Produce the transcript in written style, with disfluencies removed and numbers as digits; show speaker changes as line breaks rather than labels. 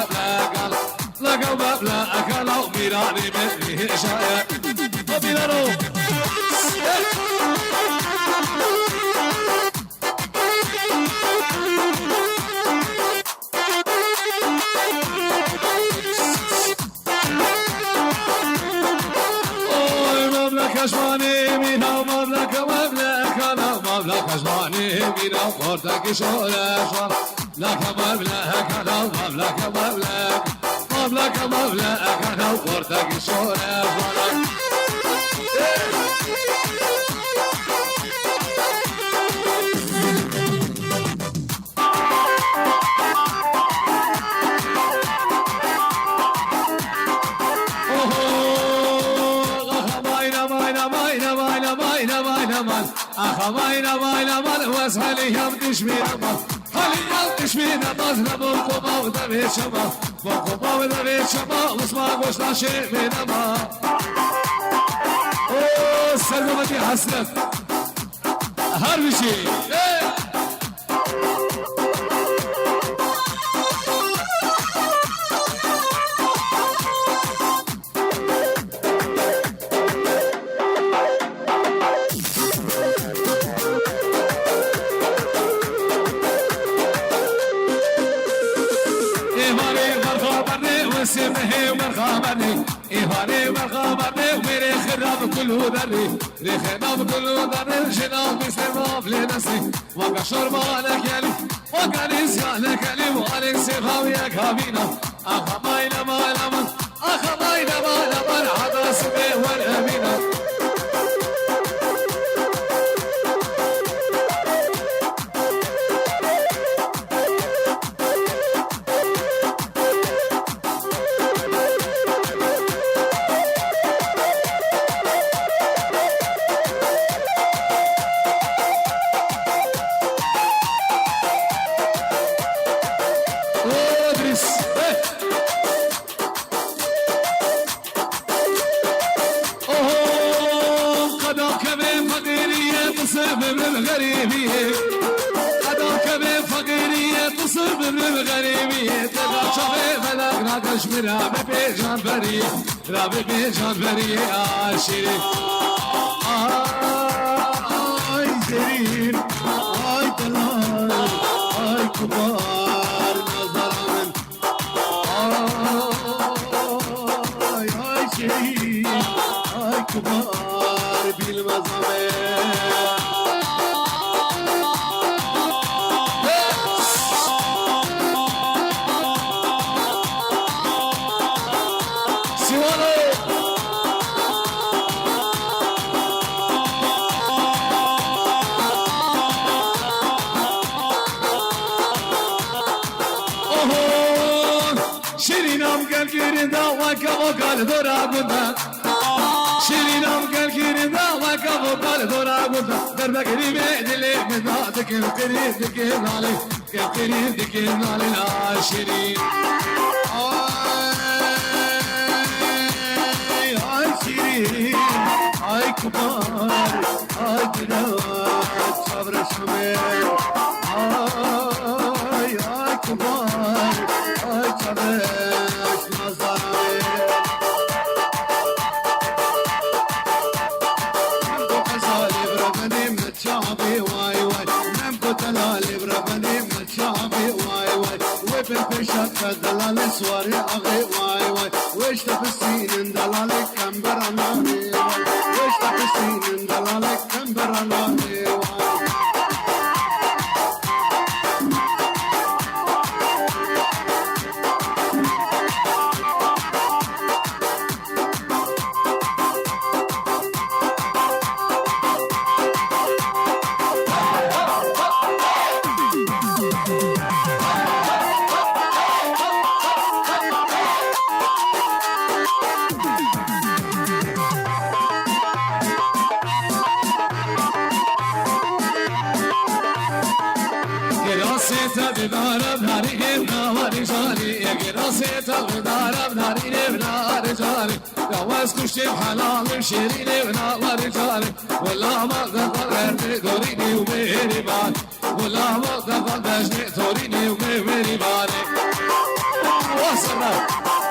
ببلغ لقوا ببلغ لو ميراني مني شايع وبيلارو کشمانی میرم مبلک کنم مبلک کشمانی میرم پرتکی شورش لک مبلک کنم مبلک کنم پرتکی شورش أخماينا ماينا من واسهلي يم تشمينا ما هلي يم تشمينا بزنا بوكوما ودبي شما بوكوما ودبي شما واسمع قوشنا شيء مينا ما أوه سلمتي حسنت هر بشي سمه ومرخامني إيهاني ومرخامني وميري خراب كله دري ريخنا بكله دري جناب بسماف لنسي وقشر مالك يلي وقاليس يالك يلي وقاليس سيخاويا كابينا أخماينا مالا من أخماينا مالا من عدا سمه والأمينة بالغريبية أداك بفقيرية تصب بالغريبية تغاشى بلغنا كشمير رابي بيجان برية رابي بيجان برية عاشري آي زرين آي دلال آي كبار نظر من آي شرين آي كبار بالمزامين شيرينام قال كيرندا وكفو قال دورا قندا شيرينام قال كيرندا وكفو قال دورا قندا دربك ريبي دلي مداتك القريب دكين علي القريب دكين علي العاشرين آي شيرين آي كبار آي دلات صبر شمير آي كبار آي تبش نظري نمكو قصالي بربني من شعبي واي واي نمكو تلالي بربني من شعبي واي واي وبالبشر دلالي سواري أغي واي واي ويش تبسين دلالي كمبر أناني واي ويش تبسين دلالي كمبر أناني واي بدارم ناریم نواری جانی گراسه تا بدارم ناریم نواری جانی دواز کشتیم حلال شیرین نواری جانی ولا ما دفعه دورینی و مهربان ولا ما دفعه دجنی دورینی و مهربانی سرنا